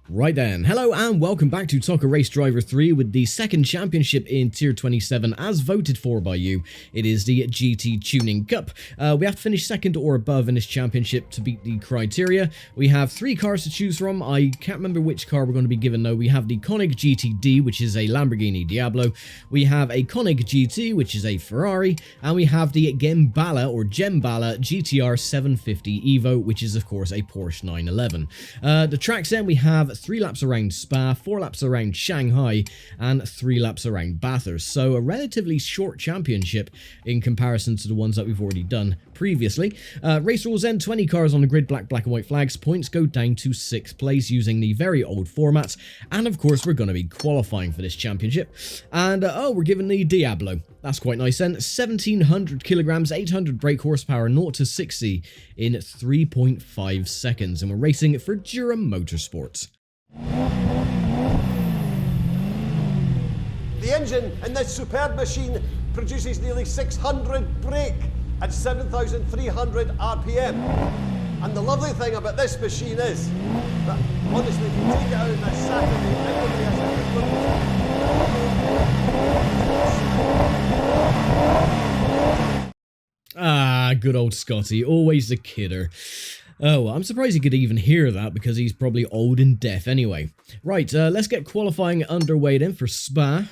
Right then, hello and welcome back to ToCA Race Driver 3 with the second championship in Tier 27 as voted for by you. It is the GT Tuning Cup. We have to finish second or above in this championship to beat the criteria. We have 3 cars to choose from. I can't remember which car we're going to be given though. We have the Koenig GT-D, which is a Lamborghini Diablo. We have a Koenig GT, which is a Ferrari. And we have the Gembala GTR 750 Evo, which is of course a Porsche 911. The tracks then we have 3 laps around Spa, 4 laps around Shanghai, and 3 laps around Bathurst. So a relatively short championship in comparison to the ones that we've already done previously. Race rules then, 20 cars on the grid, black and white flags. Points go down to 6th place using the very old format. And of course, we're going to be qualifying for this championship. And we're given the Diablo. That's quite nice then. 1700 kilograms, 800 brake horsepower, 0 to 60 in 3.5 seconds. And we're racing for Durham Motorsports. The engine in this superb machine produces nearly 600 brake at 7,300 RPM. And the lovely thing about this machine is that, honestly, if you take it out on this Saturday, everybody has a Ah, good old Scotty, always the kidder. Oh, well, I'm surprised he could even hear that because he's probably old and deaf anyway. Right, let's get qualifying underway then for Spa.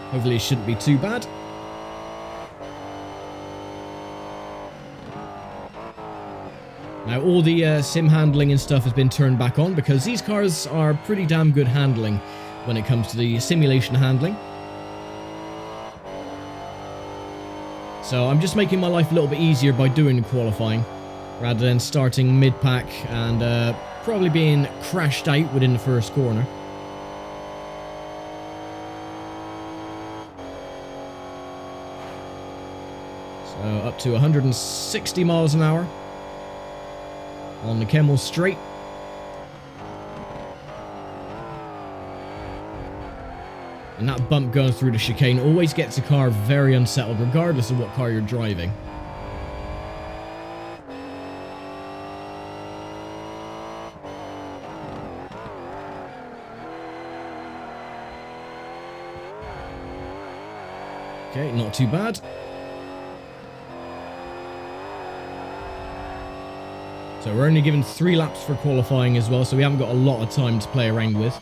Hopefully it shouldn't be too bad. Now all the sim handling and stuff has been turned back on because these cars are pretty damn good handling when it comes to the simulation handling. So I'm just making my life a little bit easier by doing the qualifying, rather than starting mid-pack and probably being crashed out within the first corner. So up to 160 miles an hour on the Kemmel Straight. And that bump going through the chicane always gets the car very unsettled, regardless of what car you're driving. Okay, not too bad. So we're only given 3 laps for qualifying as well, so we haven't got a lot of time to play around with.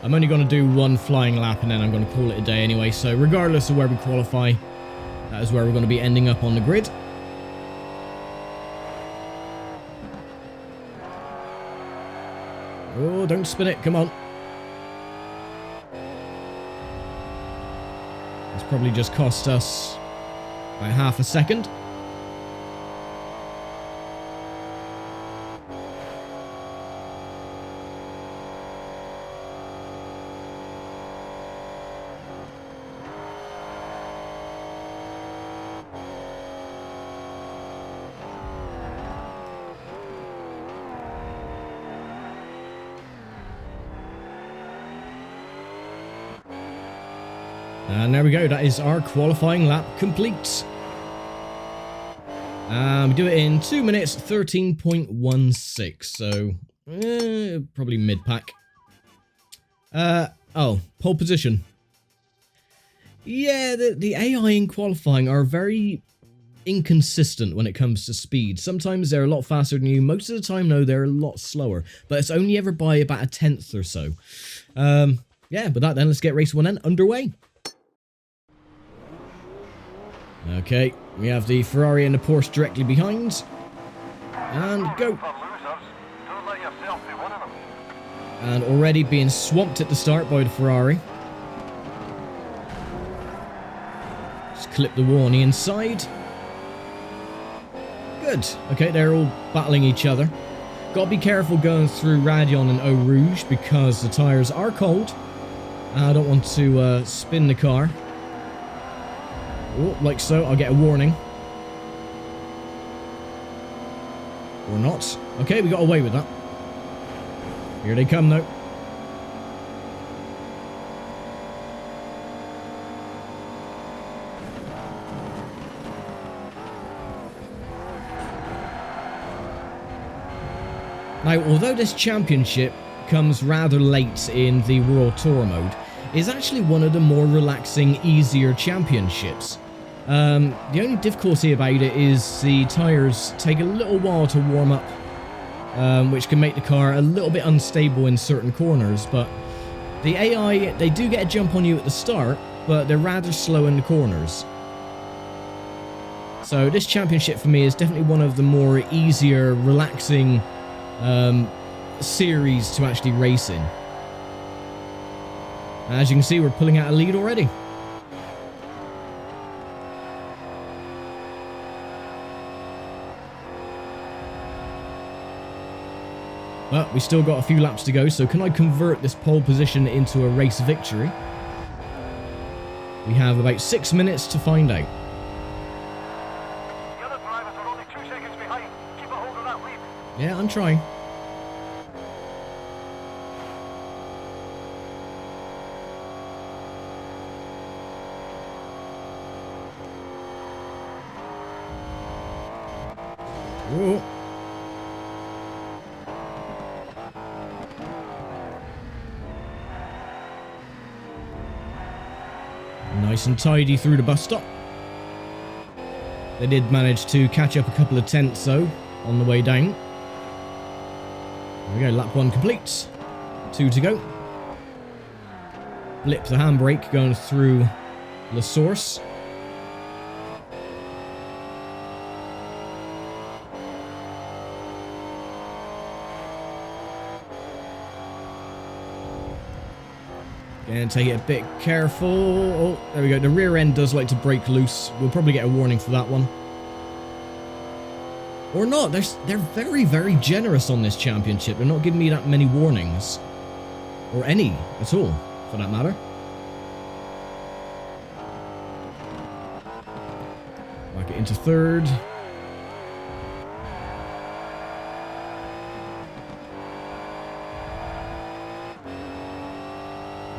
I'm only going to do 1 flying lap and then I'm going to call it a day anyway, so regardless of where we qualify, that is where we're going to be ending up on the grid. Oh, don't spin it, come on. It's probably just cost us about half a second. And there we go, that is our qualifying lap complete. We do it in 2 minutes 13.16, so probably mid-pack. Pole position. Yeah, the AI in qualifying are very inconsistent when it comes to speed. Sometimes they're a lot faster than you, most of the time, no, they're a lot slower. But it's only ever by about 1/10 or so. Yeah, with that then, let's get race 1 then underway. Okay, we have the Ferrari and the Porsche directly behind. And go. And already being swamped at the start by the Ferrari. Just clip the wall on the inside. Good. Okay, they're all battling each other. Gotta be careful going through Radion and Eau Rouge because the tyres are cold. I don't want to spin the car. Oh, like so, I'll get a warning. Or not. Okay, we got away with that. Here they come, though. Now, although this championship comes rather late in the World Tour mode, it's actually one of the more relaxing, easier championships. The only difficulty about it is the tyres take a little while to warm up, which can make the car a little bit unstable in certain corners, but the AI, they do get a jump on you at the start, but they're rather slow in the corners. So this championship for me is definitely one of the more easier, relaxing series to actually race in. As you can see, we're pulling out a lead already. But we still got a few laps to go, so can I convert this pole position into a race victory? We have about 6 minutes to find out. The other drivers are only 2 seconds behind. Keep a hold of that lead. Yeah, I'm trying. Whoa. Nice and tidy through the bus stop. They did manage to catch up a couple of tenths though on the way down. There we go, lap 1 complete. 2 to go. Blip the handbrake going through La Source. And take it a bit careful. Oh, there we go. The rear end does like to break loose. We'll probably get a warning for that one. Or not. They're very, very generous on this championship. They're not giving me that many warnings. Or any at all, for that matter. Back it into third.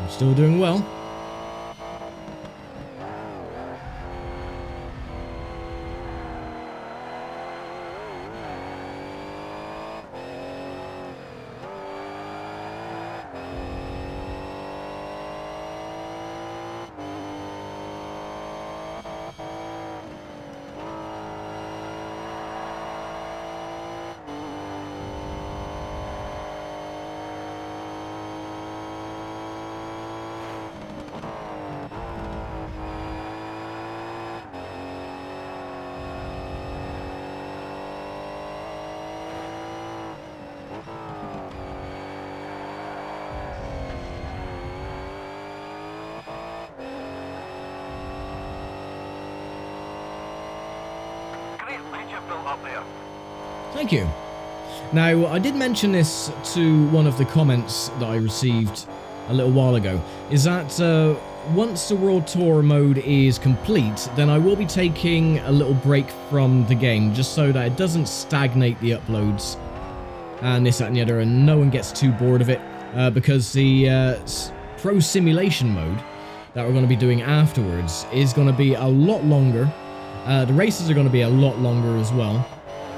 Still doing well. Thank you. Now, I did mention this to one of the comments that I received a little while ago, is that once the World Tour mode is complete, then I will be taking a little break from the game, just so that it doesn't stagnate the uploads and this, that and the other, and no one gets too bored of it, because the Pro Simulation mode that we're going to be doing afterwards is going to be a lot longer. The races are going to be a lot longer as well.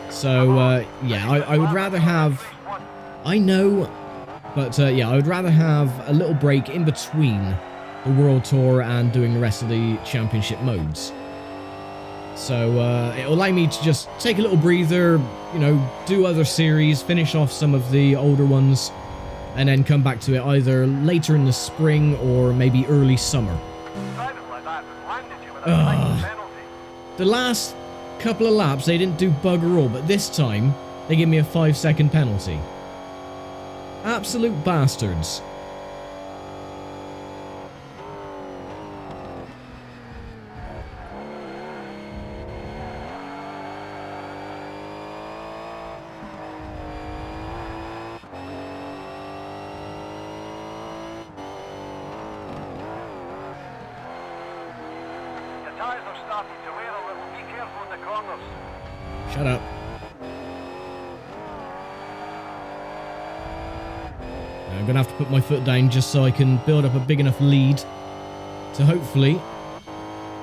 So, yeah, I would rather have... I know, but, yeah, I would rather have a little break in between the World Tour and doing the rest of the championship modes. So, it'll allow me to just take a little breather, you know, do other series, finish off some of the older ones, and then come back to it either later in the spring or maybe early summer. The last couple of laps, they didn't do bugger all, but this time, they give me a 5-second penalty. Absolute bastards. Shut up. I'm going to have to put my foot down just so I can build up a big enough lead to hopefully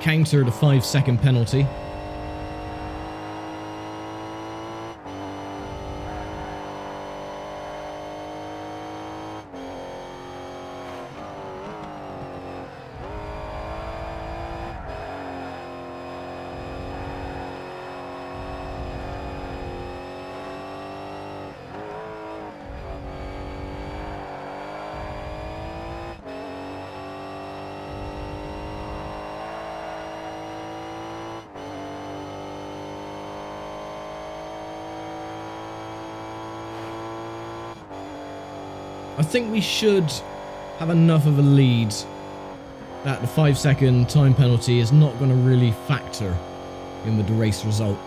counter the 5-second penalty. think we should have enough of a lead that the 5-second time penalty is not going to really factor in with the race result.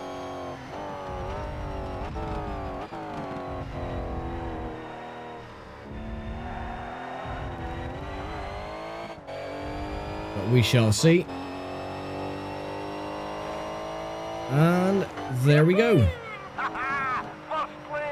But we shall see. And there we go. First place!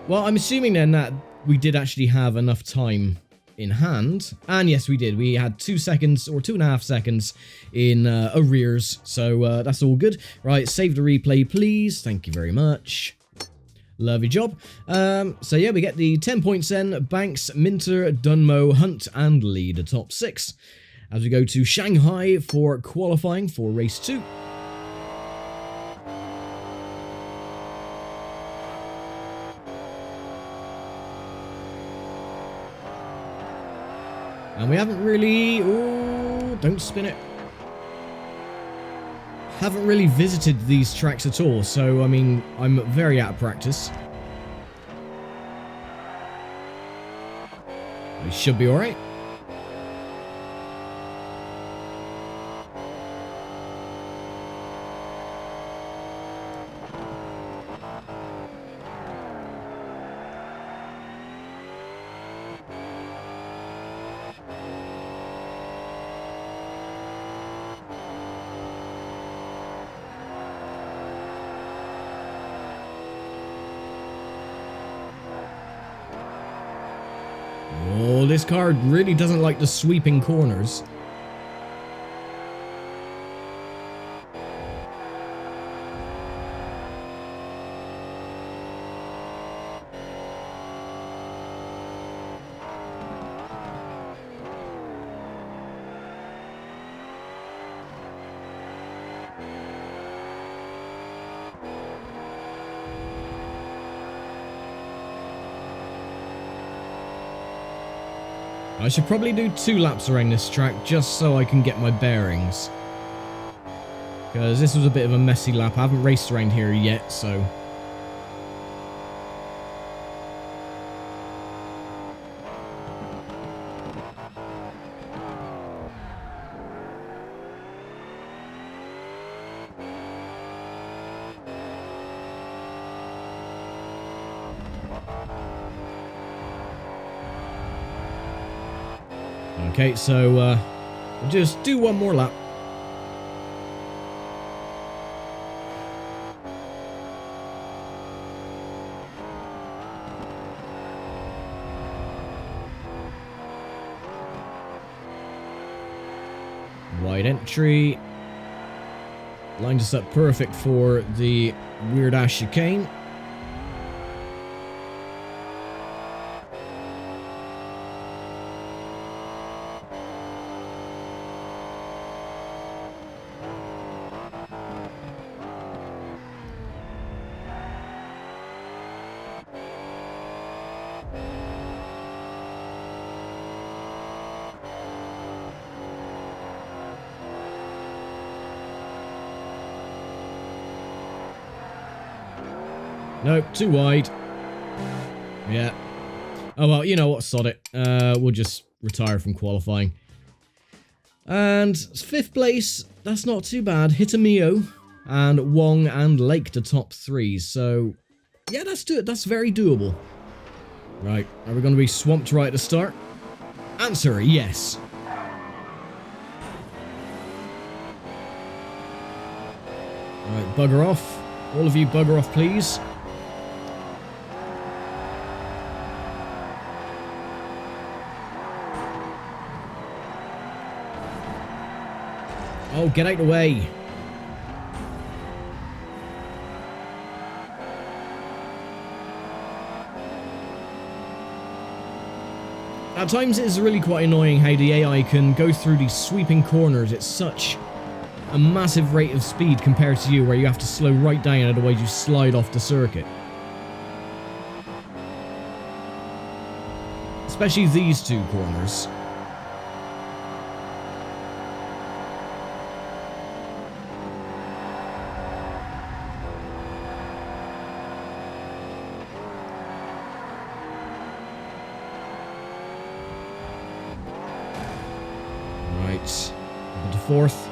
Well, I'm assuming then that we did actually have enough time in hand. And yes, we did. We had 2 seconds or 2.5 seconds in arrears. So that's all good. Right, save the replay, please. Thank you very much. Lovely job. So yeah, we get the 10 points then. Banks, Minter, Dunmo, Hunt, and Lee, the top 6. As we go to Shanghai for qualifying for race 2. And we haven't really... Oh, don't spin it. Haven't really visited these tracks at all, so, I mean, I'm very out of practice. We should be alright. Oh, this car really doesn't like the sweeping corners. I should probably do 2 laps around this track just so I can get my bearings. Because this was a bit of a messy lap. I haven't raced around here yet, so... Okay, so we'll just do one more lap. Wide entry. Lines us up perfect for the weird ass chicane. Nope, too wide. Yeah. Oh well, you know what, sod it. We'll just retire from qualifying. And 5th place, that's not too bad. Hitamio and Wong and Lake to top 3. So, yeah, that's very doable. Right, are we going to be swamped right at the start? Answer, yes. Right, bugger off. All of you bugger off, please. Oh, get out of the way. At times it is really quite annoying how the AI can go through these sweeping corners at such a massive rate of speed compared to you, where you have to slow right down, otherwise you slide off the circuit. Especially these 2 corners. Right. Up to 4th.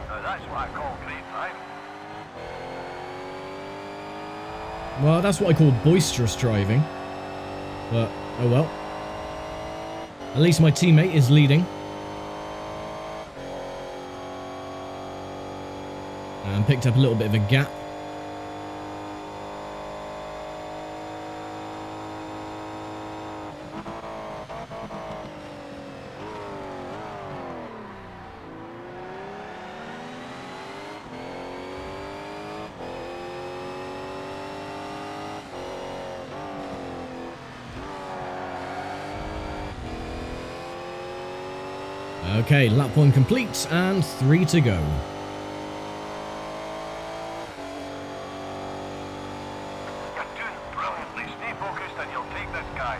Now that's what I call great driving. Well, that's what I call boisterous driving. But, oh well. At least my teammate is leading. And picked up a little bit of a gap. Okay, lap 1 complete and 3 to go. You're doing brilliantly. Stay focused and you'll take this guy.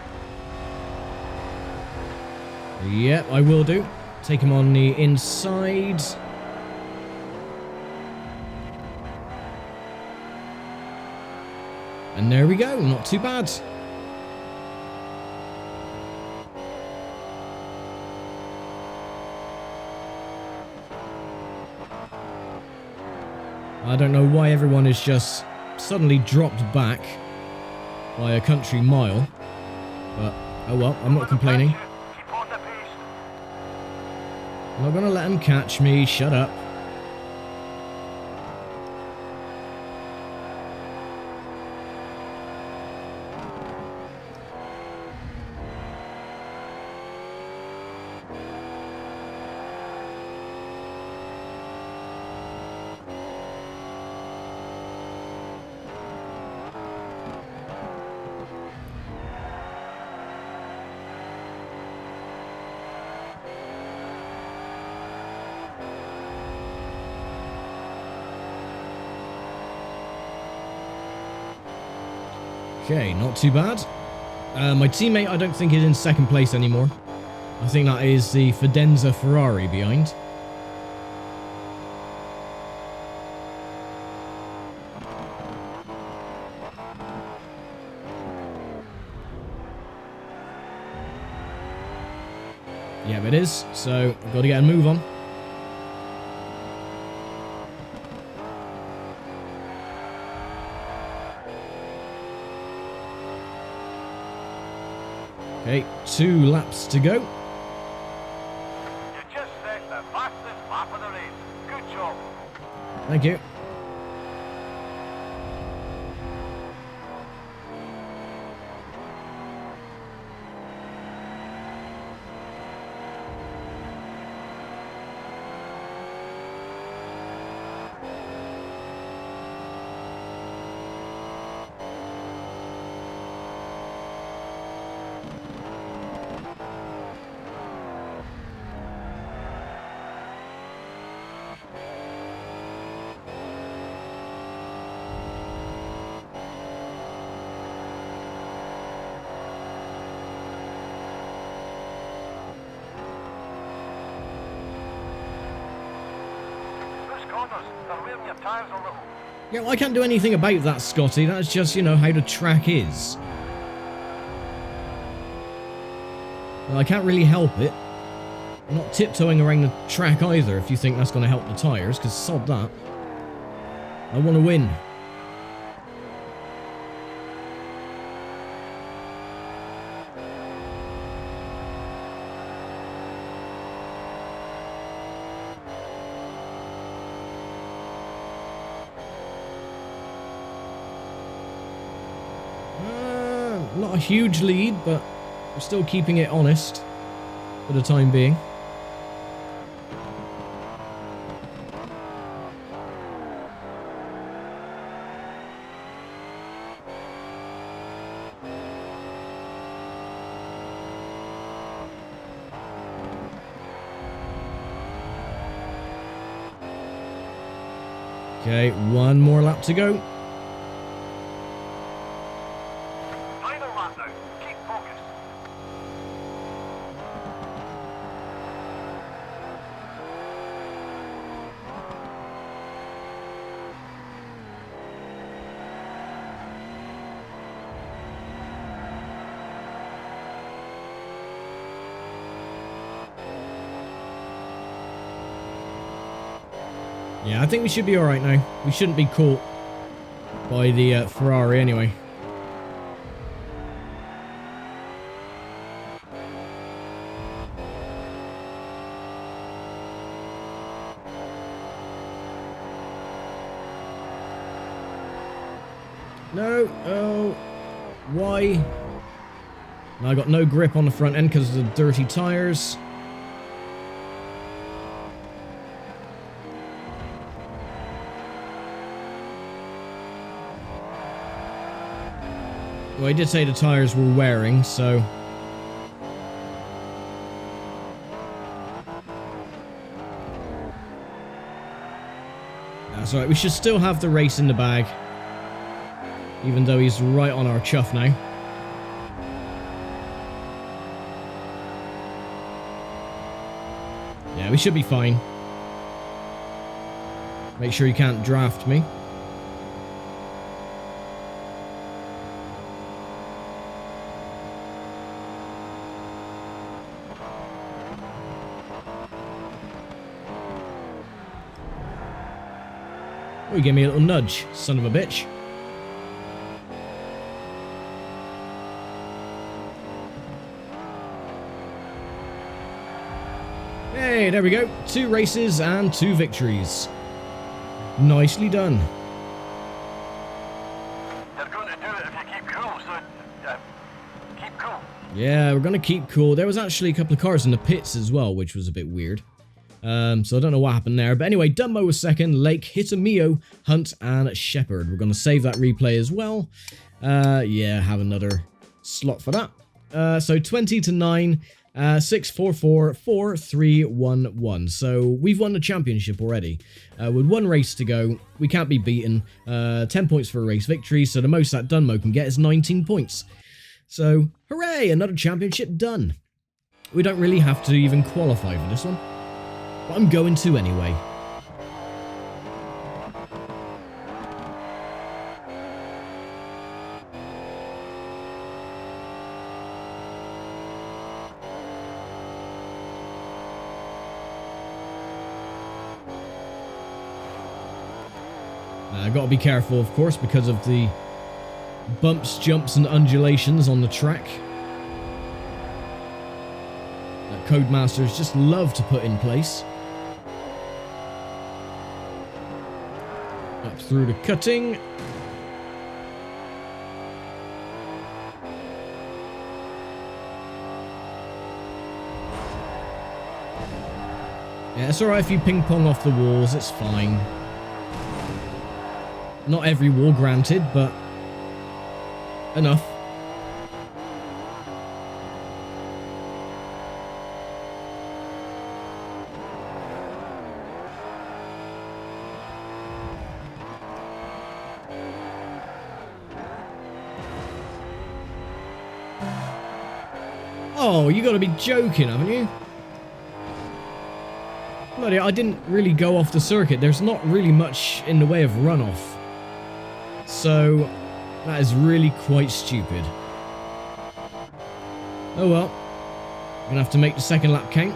Yep, I will do. Take him on the inside. And there we go, not too bad. I don't know why everyone is just suddenly dropped back by a country mile. But, oh well, I'm not complaining. Keep on the pace. I'm not gonna let him catch me, shut up. Okay, not too bad. My teammate, I don't think, is in 2nd place anymore. I think that is the Fidenza Ferrari behind. Yeah, it is. So, I've got to get a move on. Okay, 2 laps to go. You just set the fastest lap of the race. Good job. Thank you. They're wearing your tyres a little. Yeah, well, I can't do anything about that, Scotty. That's just, you know, how the track is. Well, I can't really help it. I'm not tiptoeing around the track either, if you think that's going to help the tyres, because sod that. I want to win. Not a huge lead, but I'm still keeping it honest for the time being. Okay, 1 more lap to go. Final lap now. Keep focused. Yeah, I think we should be alright now. We shouldn't be caught by the Ferrari anyway. No, oh, why? I got no grip on the front end because of the dirty tyres. Well, he did say the tyres were wearing, so... That's alright, we should still have the race in the bag. Even though he's right on our chuff now. Yeah, we should be fine. Make sure you can't draft me. Oh, you gave me a little nudge, son of a bitch. Hey, there we go. 2 races and 2 victories. Nicely done. You're going to do it if you keep cool, so keep cool. Yeah, we're going to keep cool. There was actually a couple of cars in the pits as well, which was a bit weird. So I don't know what happened there. But anyway, Dumbo was second, Lake, Hitamio, Hunt, and Shepard. We're going to save that replay as well. Yeah, have another slot for that. So 20 to 9, 6, 4, 4, 4, 3, 1, 1. So we've won the championship already. With 1 race to go, we can't be beaten. 10 points for a race victory, so the most that Dunmo can get is 19 points. So, hooray, another championship done. We don't really have to even qualify for this one. But I'm going to anyway. I've got to be careful, of course, because of the bumps, jumps, and undulations on the track. That Codemasters just love to put in place. Up through the cutting. Yeah, it's alright if you ping pong off the walls, it's fine. Not every wall, granted, but enough. Oh, you gotta be joking, haven't you? Bloody, I didn't really go off the circuit. There's not really much in the way of runoff. So, that is really quite stupid. Oh well. Gonna have to make the second lap count.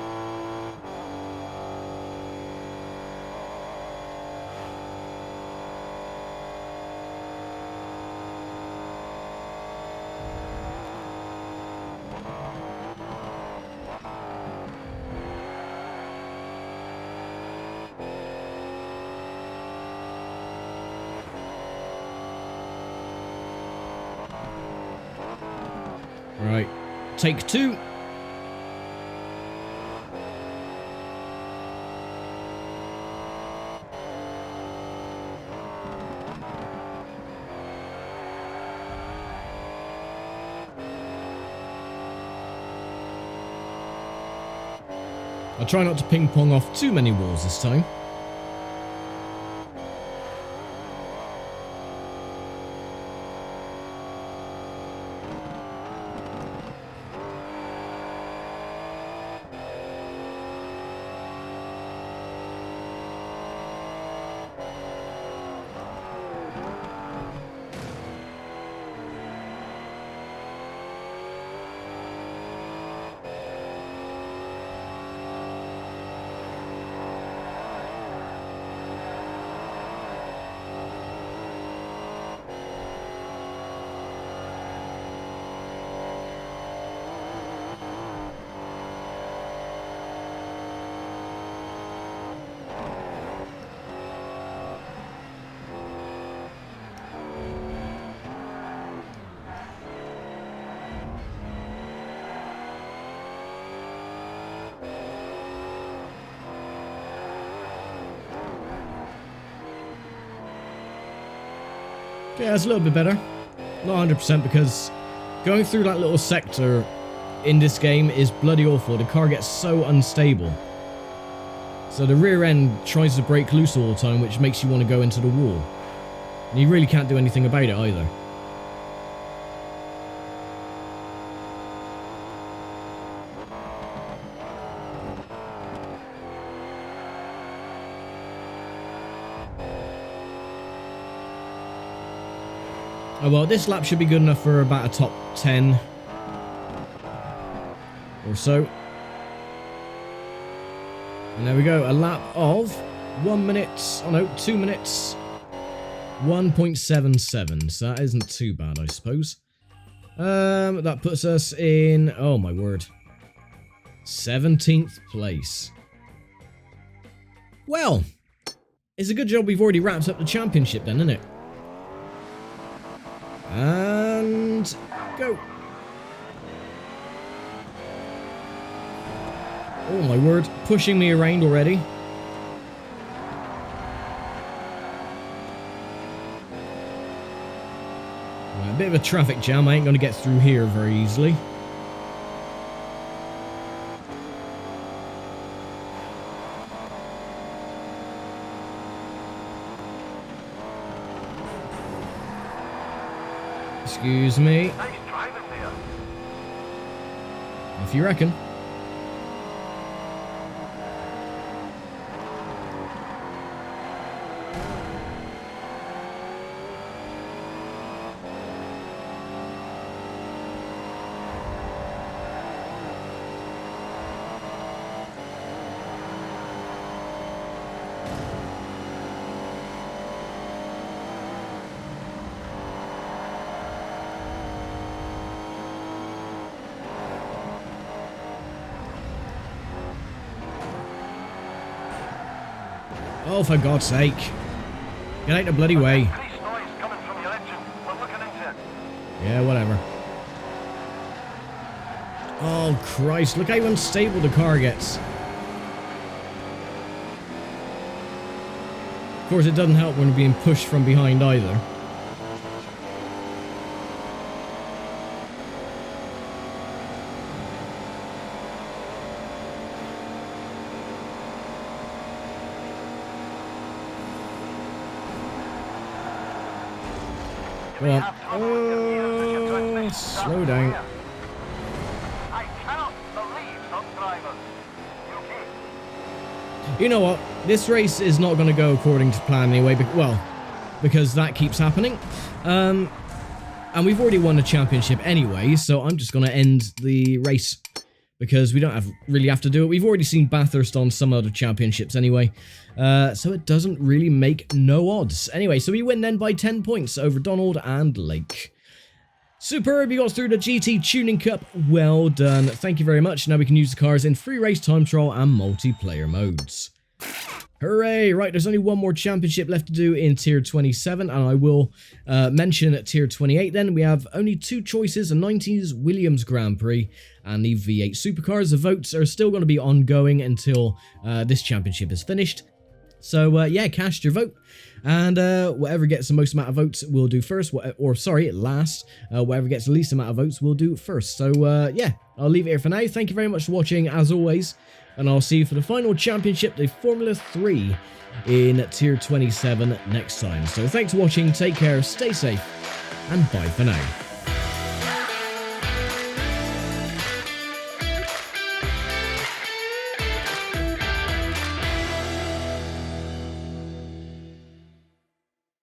Right, take 2. I'll try not to ping pong off too many walls this time. Yeah, it's a little bit better. Not 100% because going through that little sector in this game is bloody awful. The car gets so unstable. So the rear end tries to break loose all the time, which makes you want to go into the wall. And you really can't do anything about it either. Oh well, this lap should be good enough for about a top 10 or so. And there we go, a lap of 1 minute, oh no, 2 minutes, 1.77, so that isn't too bad, I suppose. That puts us in, oh my word, 17th place. Well, it's a good job we've already wrapped up the championship then, isn't it? And go. Oh my word, pushing me around already. A bit of a traffic jam, I ain't going to get through here very easily. Excuse me. Nice driving there. If you reckon. Oh, for God's sake. Get out the bloody way. Increased noise coming from your engine. We're looking into it. Yeah, whatever. Oh, Christ. Look how unstable the car gets. Of course, it doesn't help when you're being pushed from behind either. Well, slow down. I cannot believe some drivers. You okay? You know what? This race is not going to go according to plan anyway. Because that keeps happening. And we've already won the championship anyway, so I'm just going to end the race. Because we don't really have to do it. We've already seen Bathurst on some other championships anyway. So it doesn't really make no odds. Anyway, so we win then by 10 points over Donald and Lake. Superb, you got through the GT Tuning Cup. Well done. Thank you very much. Now we can use the cars in free race, time trial, and multiplayer modes. Hooray! Right, there's only one more championship left to do in Tier 27, and I will mention at Tier 28 then. We have only two choices, a 90s Williams Grand Prix and the V8 Supercars. The votes are still going to be ongoing until this championship is finished. So, yeah, cast your vote, and whatever gets the most amount of votes will do first, last. Whatever gets the least amount of votes will do first. So, yeah, I'll leave it here for now. Thank you very much for watching, as always. And I'll see you for the final championship, the Formula 3, in Tier 27 next time. So thanks for watching, take care, stay safe, and bye for now.